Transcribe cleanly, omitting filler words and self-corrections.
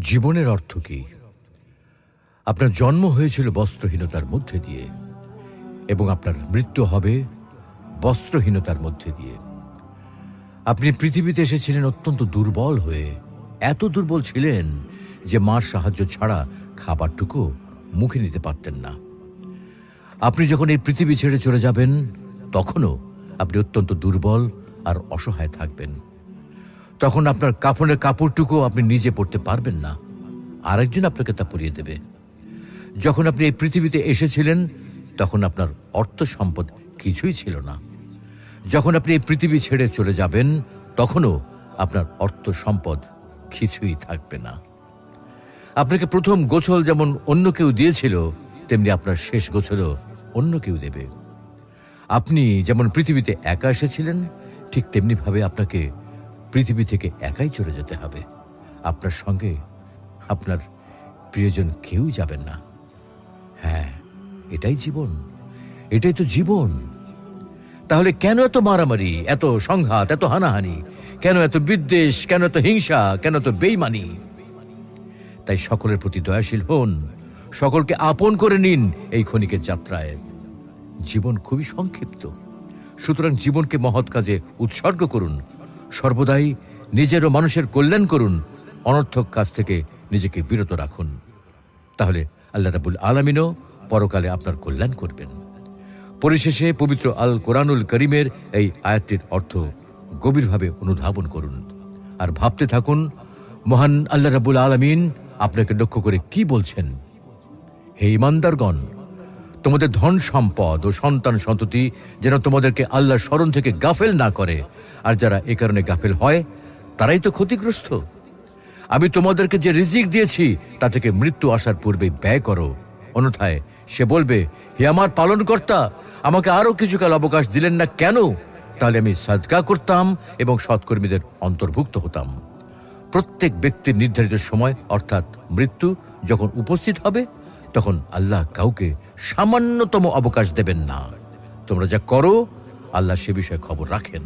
জীবনের অর্থ কি? আপনার জন্ম হয়েছিল বস্ত্রহীনতার মধ্যে দিয়ে এবং আপনার মৃত্যু হবে বস্ত্রহীনতার মধ্যে দিয়ে। আপনি পৃথিবীতে এসেছিলেন অত্যন্ত দুর্বল হয়ে। এত দুর্বল ছিলেন যে মার সাহায্য ছাড়া খাবারটুকু মুখে নিতে পারতেন না। আপনি যখন এই পৃথিবী ছেড়ে চলে যাবেন, তখনও আপনি অত্যন্ত দুর্বল আর অসহায় থাকবেন। তখন আপনার কাফনের কাপড়টুকু আপনি নিজে পরতে পারবেন না, আরেকজন আপনাকে তা পরিয়ে দেবে। যখন আপনি এই পৃথিবীতে এসেছিলেন, তখন আপনার অর্থ সম্পদ কিছুই ছিল না। যখন আপনি এই পৃথিবী ছেড়ে চলে যাবেন, তখনও আপনার অর্থ সম্পদ কিছুই থাকবে না। আপনাকে প্রথম গোছল যেমন অন্য কেউ দিয়েছিল, তেমনি আপনার শেষ গোছলও অন্য কেউ দেবে। আপনি যেমন পৃথিবীতে একা এসেছিলেন, ঠিক তেমনিভাবে আপনাকে পৃথিবী থেকে একাই চলে যেতে হবে। আপনার সঙ্গে আপনার প্রিয়জন কেউ যাবেন না। হ্যাঁ, এটাই জীবন, এটাই তো জীবন। তাহলে কেন এত মারামারি, এত সংঘাত, এত হানাহানি? কেন এত বিদ্বেষ? কেন এত হিংসা? কেন এত বেইমানি? তাই সকলের প্রতি দয়াশীল হন, সকলকে আপন করে নিন এই ক্ষণিকের যাত্রায়। জীবন খুবই সংক্ষিপ্ত, সুতরাং জীবনকে মহৎ কাজে উৎসর্গ করুন। সর্বদাই নিজের ও মানুষের কল্যাণ করুন, অনর্থক কাজ থেকে নিজেকে বিরত রাখুন। তাহলে আল্লাহ রাব্বুল আলামিনও পরকালে আপনার কল্যাণ করবেন। পরিশেষে পবিত্র আল কোরআনুল করিমের এই আয়াতটির অর্থ গভীরভাবে অনুধাবন করুন আর ভাবতে থাকুন, মহান আল্লাহ রাব্বুল আলামিন আপনাকে লক্ষ্য করে কি বলছেন। হে ঈমানদারগণ, তোমাদের ধন সম্পদ ও সন্তান সন্ততি যেন তোমাদেরকে আল্লাহর স্মরণ থেকে গাফেল না করে, আর যারা এ কারণে গাফেল হয় তারাই তো ক্ষতিগ্রস্ত। আমি তোমাদেরকে যে রিজিক দিয়েছি তা থেকে মৃত্যু আসার পূর্বে ব্যয় করো, অন্যথায় সে বলবে, হে আমার পালনকর্তা, আমাকে আরো কিছুকাল অবকাশ দিলেন না কেন? তাহলে আমি সাদকা করতাম এবং সৎকর্মীদের অন্তর্ভুক্ত হতাম। প্রত্যেক ব্যক্তির নির্ধারিত সময় অর্থাৎ মৃত্যু যখন উপস্থিত হবে, তখন আল্লাহ কাউকে সামান্যতম অবকাশ দেবেন না। তোমরা যা করো, আল্লাহ সে বিষয়ে খবর রাখেন।